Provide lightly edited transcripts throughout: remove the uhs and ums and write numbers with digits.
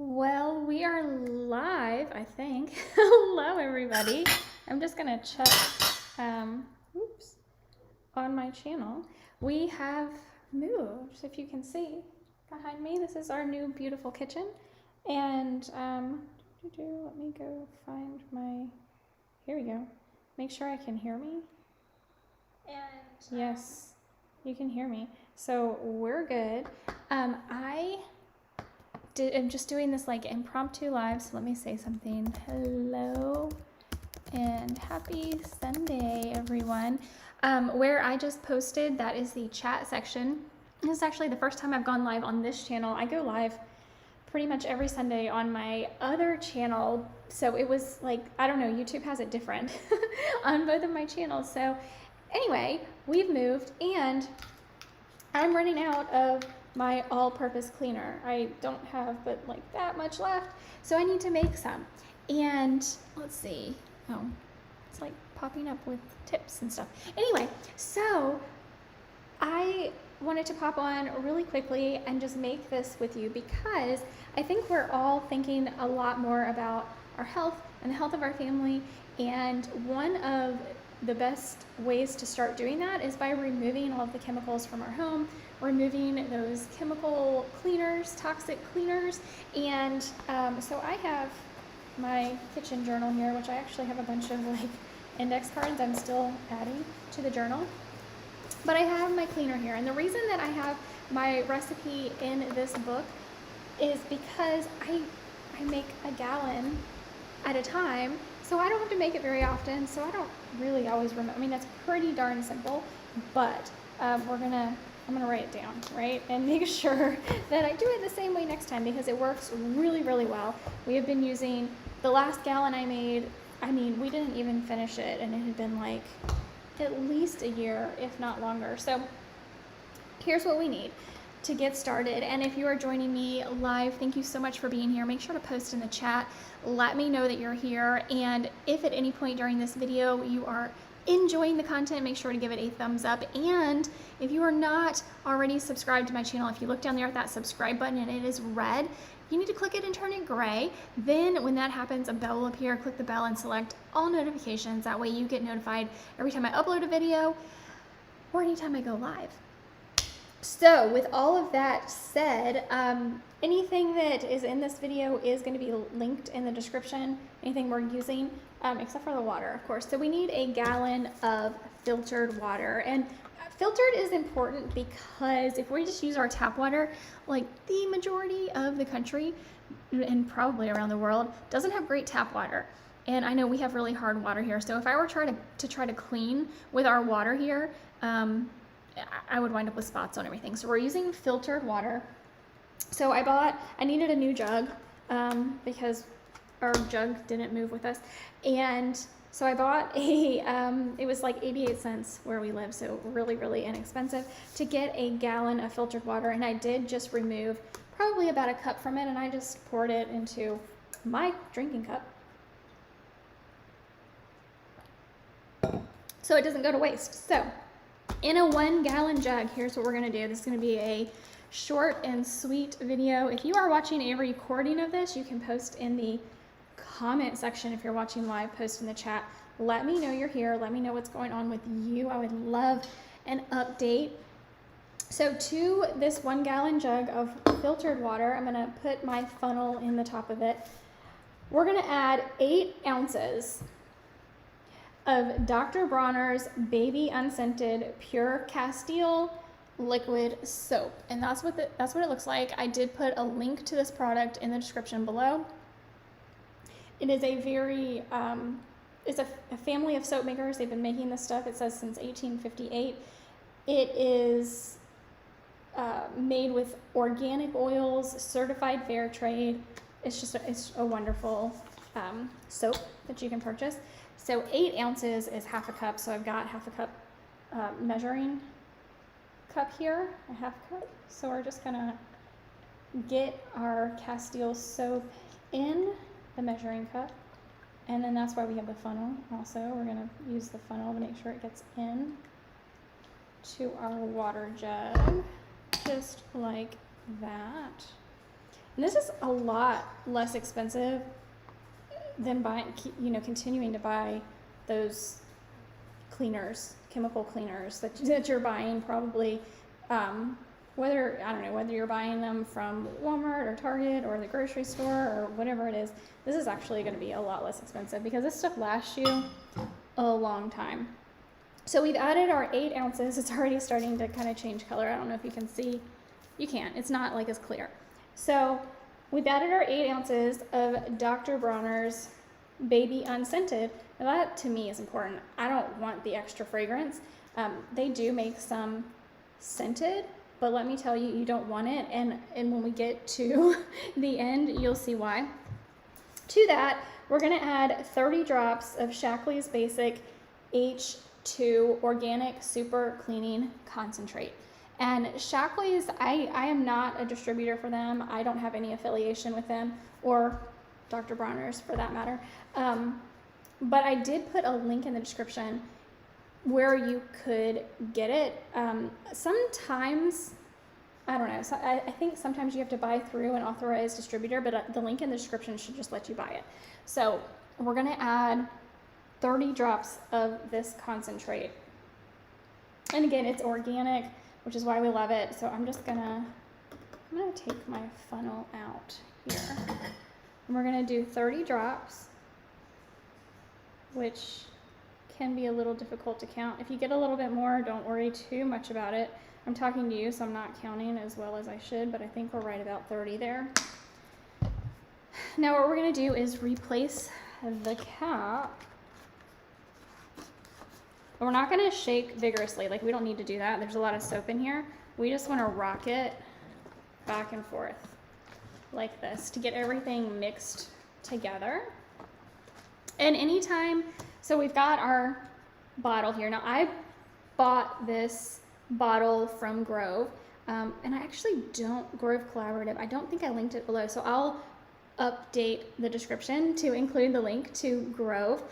Well, we are live, I think. Hello, everybody. I'm just gonna check, oops, on my channel. We have moved, if you can see behind me. This is our new beautiful kitchen. And, let me go find my, here we go. Make sure I can hear me. And, yes, you can hear me. So we're good. I'm just doing this like impromptu live, so let me say something. Hello and happy Sunday, everyone. Where I just posted, that is the chat section. This is actually the first time I've gone live on this channel. I go live pretty much every Sunday on my other channel, so it was like, I don't know, YouTube has it different on both of my channels. So anyway, we've moved and I'm running out of my all-purpose cleaner. I don't have but like that much left, so I need to make some. And let's see, oh, it's like popping up with tips and stuff. Anyway, so I wanted to pop on really quickly and just make this with you because I think we're all thinking a lot more about our health and the health of our family, and one of the best ways to start doing that is by removing all of the chemicals from our home, removing those chemical cleaners, toxic cleaners. And so I have my kitchen journal here, which I actually have a bunch of like index cards I'm still adding to the journal. But I have my cleaner here. And the reason that I have my recipe in this book is because I make a gallon at a time. So I don't have to make it very often, so I don't really always remember. I mean, that's pretty darn simple, but I'm gonna write it down, right? And make sure that I do it the same way next time because it works really, really well. We have been using the last gallon I made. I mean, we didn't even finish it and it had been like at least a year, if not longer. So here's what we need to get started. And if you are joining me live, thank you so much for being here. Make sure to post in the chat. Let me know that you're here. And if at any point during this video you are enjoying the content, make sure to give it a thumbs up. And if you are not already subscribed to my channel, if you look down there at that subscribe button and it is red, you need to click it and turn it gray. Then when that happens, a bell will appear. Click the bell and select all notifications. That way you get notified every time I upload a video or anytime I go live. So with all of that said, anything that is in this video is going to be linked in the description, anything we're using, except for the water, of course. So we need a gallon of filtered water. And filtered is important because if we just use our tap water, like the majority of the country and probably around the world doesn't have great tap water. And I know we have really hard water here. So if I were try to clean with our water here, I would wind up with spots on everything. So we're using filtered water. So I needed a new jug because our jug didn't move with us. And so I bought it was like 88 cents where we live, so really, really inexpensive to get a gallon of filtered water. And I did just remove probably about a cup from it, and I just poured it into my drinking cup so it doesn't go to waste. So in a 1 gallon jug, here's what we're gonna do. This is gonna be a short and sweet video. If you are watching a recording of this, you can post in the comment section. If you're watching live, post in the chat. Let me know you're here. Let me know what's going on with you. I would love an update. So to this 1 gallon jug of filtered water, I'm gonna put my funnel in the top of it. We're gonna add 8 ounces of Dr. Bronner's Baby Unscented Pure Castile liquid soap. And that's what it looks like. I did put a link to this product in the description below. It is a very, it's a family of soap makers. They've been making this stuff, it says, since 1858. It is made with organic oils, certified fair trade. It's a wonderful soap that you can purchase. So 8 ounces is half a cup. So I've got half a cup measuring cup here, a half cup. So we're just gonna get our Castile soap in the measuring cup. And then that's why we have the funnel also. We're gonna use the funnel to make sure it gets in to our water jug, just like that. And this is a lot less expensive than buying, continuing to buy those cleaners, chemical cleaners that you're buying probably, whether you're buying them from Walmart or Target or the grocery store or whatever it is. This is actually going to be a lot less expensive because this stuff lasts you a long time. So we've added our 8 ounces. It's already starting to kind of change color. I don't know if you can see. You can't. It's not like as clear. So we've added our 8 ounces of Dr. Bronner's Baby Unscented. Now that to me is important. I don't want the extra fragrance. They do make some scented, but let me tell you, you don't want it. And when we get to the end, you'll see why. To that, we're going to add 30 drops of Shaklee's Basic H2 Organic Super Cleaning Concentrate. And Shaklee's, I am not a distributor for them. I don't have any affiliation with them, or Dr. Bronner's for that matter. But I did put a link in the description where you could get it. Sometimes, I don't know, so I think sometimes you have to buy through an authorized distributor, but the link in the description should just let you buy it. So we're gonna add 30 drops of this concentrate. And again, it's organic, which is why we love it. So I'm gonna take my funnel out here. And we're gonna do 30 drops, which can be a little difficult to count. If you get a little bit more, don't worry too much about it. I'm talking to you, so I'm not counting as well as I should, but I think we're right about 30 there. Now what we're gonna do is replace the cap. But we're not gonna shake vigorously, like we don't need to do that. There's a lot of soap in here. We just wanna rock it back and forth like this to get everything mixed together. And anytime, so we've got our bottle here. Now I bought this bottle from Grove, and I actually Grove Collaborative, I don't think I linked it below, so I'll update the description to include the link to Grove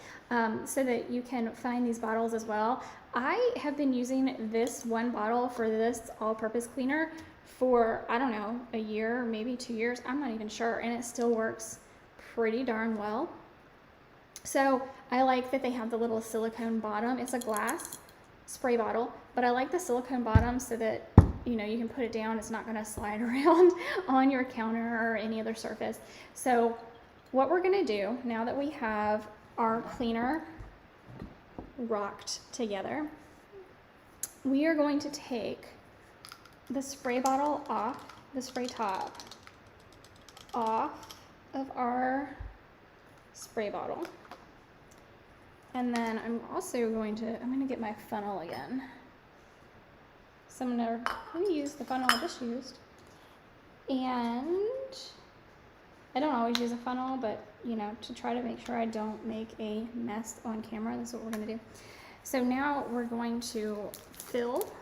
so that you can find these bottles as well. I have been using this one bottle for this all-purpose cleaner for, I don't know, a year, maybe 2 years, I'm not even sure, and it still works pretty darn well. So I like that they have the little silicone bottom. It's a glass spray bottle, but I like the silicone bottom so that you can put it down. It's not going to slide around on your counter or any other surface. So what we're going to do now that we have our cleaner rocked together, we are going to take the spray bottle off, the spray top off of our spray bottle. And then I'm also going to get my funnel again. So I'm going to use the funnel I just used. And I don't always use a funnel, but to try to make sure I don't make a mess on camera, that's what we're going to do. So now we're going to fill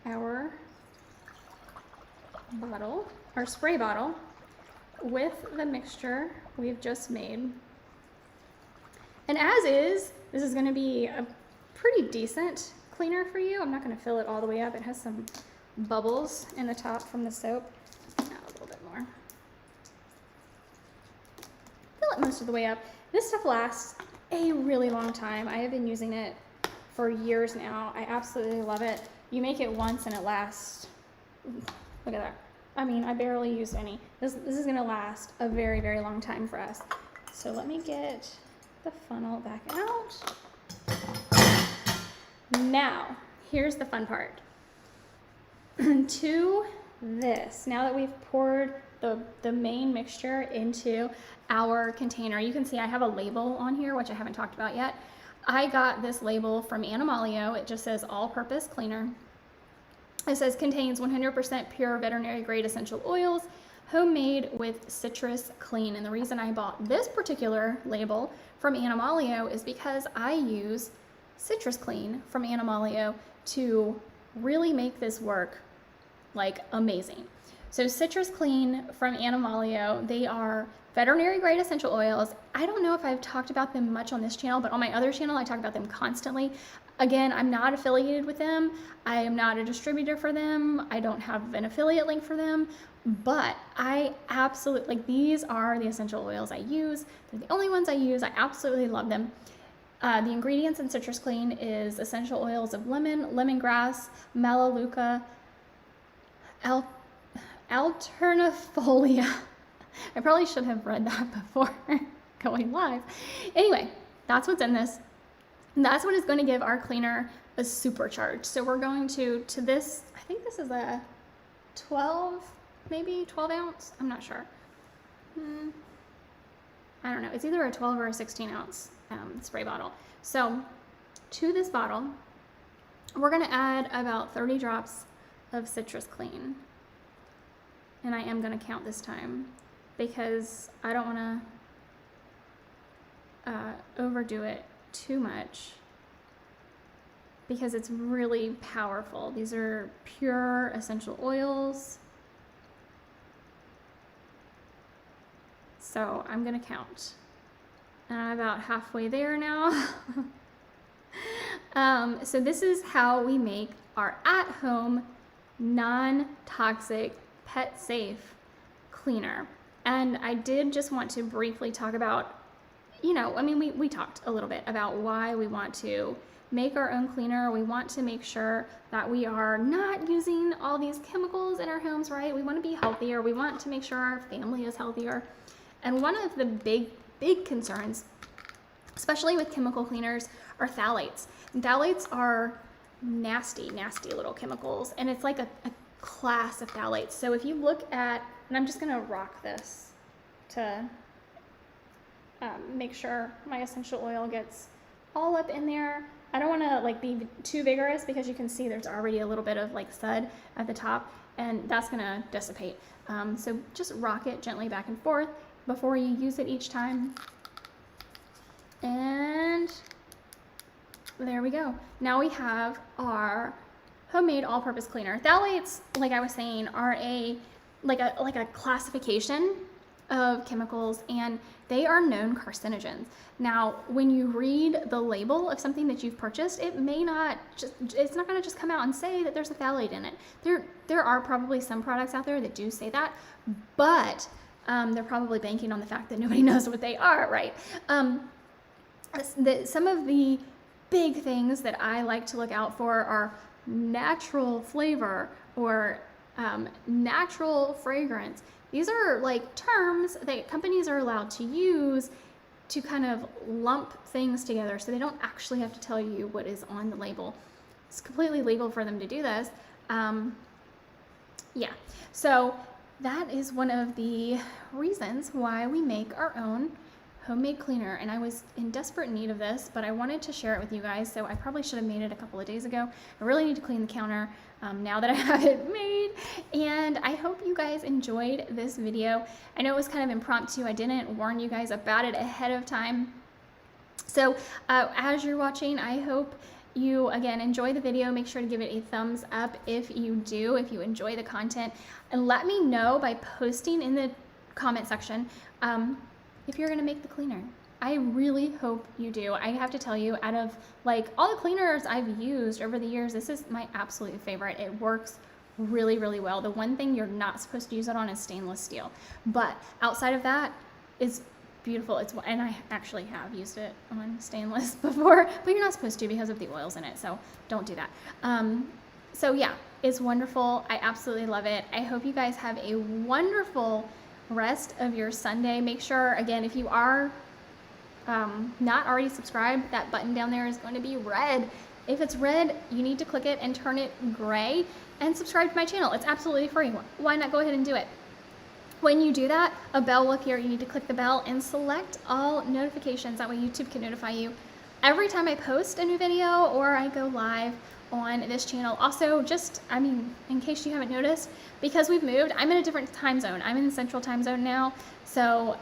our bottle, our spray bottle, with the mixture we've just made. And as is, this is going to be a pretty decent cleaner for you. I'm not going to fill it all the way up. It has some bubbles in the top from the soap. Now a little bit more. Fill it most of the way up. This stuff lasts a really long time. I have been using it for years now. I absolutely love it. You make it once and it lasts, look at that. I mean, I barely used any. This is going to last a very, very long time for us. So let me get the funnel back out. Now, here's the fun part. To this, now that we've poured the main mixture into our container, you can see I have a label on here, which I haven't talked about yet. I got this label from Animalio. It just says all-purpose cleaner. It says contains 100% pure veterinary grade essential oils, homemade with citrus clean. And the reason I bought this particular label from Animalio is because I use Citrus Clean from Animalio to really make this work like amazing. So Citrus Clean from Animalio, they are veterinary grade essential oils. I don't know if I've talked about them much on this channel, but on my other channel, I talk about them constantly. Again, I'm not affiliated with them. I am not a distributor for them. I don't have an affiliate link for them, but I absolutely, like, these are the essential oils I use. They're the only ones I use. I absolutely love them. The ingredients in Citrus Clean is essential oils of lemon, lemongrass, melaleuca, alternifolia. I probably should have read that before going live. Anyway, that's what's in this. And that's what is going to give our cleaner a supercharge. So we're going to this, I think this is a 12, maybe 12 ounce. I'm not sure. I don't know. It's either a 12 or a 16 ounce spray bottle. So to this bottle, we're going to add about 30 drops of Citrus Clean. And I am going to count this time because I don't want to overdo it too much because it's really powerful. These are pure essential oils. So I'm going to count. And I'm about halfway there now. So this is how we make our at-home, non-toxic, pet-safe cleaner. And I did just want to briefly talk about, you know, I mean, we talked a little bit about why we want to make our own cleaner. We want to make sure that we are not using all these chemicals in our homes, right? We want to be healthier. We want to make sure our family is healthier. And one of the big concerns, especially with chemical cleaners, are phthalates. And phthalates are nasty little chemicals, and it's like a class of phthalates. So if you look at, and I'm just gonna rock this to make sure my essential oil gets all up in there. I don't wanna like be too vigorous because you can see there's already a little bit of like thud at the top, and that's gonna dissipate. So just rock it gently back and forth before you use it each time. And there we go. Now we have our homemade all-purpose cleaner. Phthalates, like I was saying, are a classification of chemicals, and they are known carcinogens. Now, when you read the label of something that you've purchased, it's not gonna just come out and say that there's a phthalate in it. There are probably some products out there that do say that, but they're probably banking on the fact that nobody knows what they are, right? Some of the big things that I like to look out for are natural flavor or natural fragrance. These are like terms that companies are allowed to use to kind of lump things together so they don't actually have to tell you what is on the label. It's completely legal for them to do this. Yeah, so that is one of the reasons why we make our own homemade cleaner, and I was in desperate need of this, but I wanted to share it with you guys, so I probably should have made it a couple of days ago. I really need to clean the counter now that I have it made, and I hope you guys enjoyed this video. I know it was kind of impromptu. I didn't warn you guys about it ahead of time. So as you're watching, I hope you, again, enjoy the video. Make sure to give it a thumbs up if you do, if you enjoy the content, and let me know by posting in the comment section if you're gonna make the cleaner. I really hope you do. I have to tell you, out of like all the cleaners I've used over the years, this is my absolute favorite. It works really, really well. The one thing you're not supposed to use it on is stainless steel, but outside of that, it's beautiful. And I actually have used it on stainless before, but you're not supposed to because of the oils in it, so don't do that. So yeah, it's wonderful. I absolutely love it. I hope you guys have a wonderful rest of your Sunday. Make sure, again, if you are not already subscribed, that button down there is going to be red. If it's red, you need to click it and turn it gray and subscribe to my channel. It's absolutely free. Why not go ahead and do it? When you do that, a bell will appear. You need to click the bell and select all notifications. That way YouTube can notify you every time I post a new video or I go live on this channel. Also, just, I mean, in case you haven't noticed, because we've moved, I'm in a different time zone. I'm in the central time zone now. So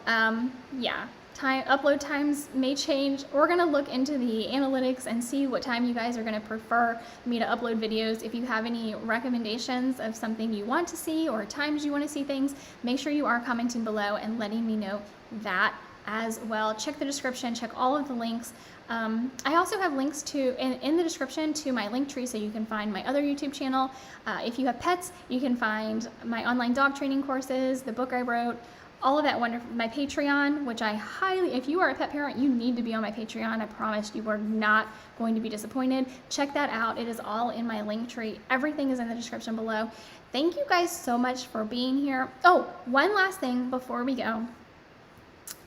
yeah, upload times may change. We're gonna look into the analytics and see what time you guys are gonna prefer me to upload videos. If you have any recommendations of something you want to see or times you want to see things, make sure you are commenting below and letting me know that as well. Check the description, check all of the links. I also have links in the description to my link tree, so you can find my other YouTube channel. If you have pets, you can find my online dog training courses, the book I wrote, all of that wonderful, my Patreon, which I highly, if you are a pet parent, you need to be on my Patreon. I promise you are not going to be disappointed. Check that out. It is all in my link tree. Everything is in the description below. Thank you guys so much for being here. Oh, one last thing before we go.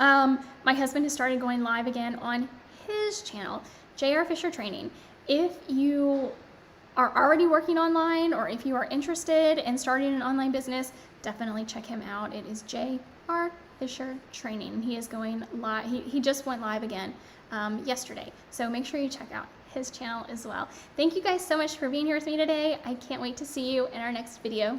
My husband has started going live again on his channel, JR Fisher Training. If you are already working online, or if you are interested in starting an online business, definitely check him out. It is JR Fisher Training. He is going live. He just went live again yesterday. So make sure you check out his channel as well. Thank you guys so much for being here with me today. I can't wait to see you in our next video.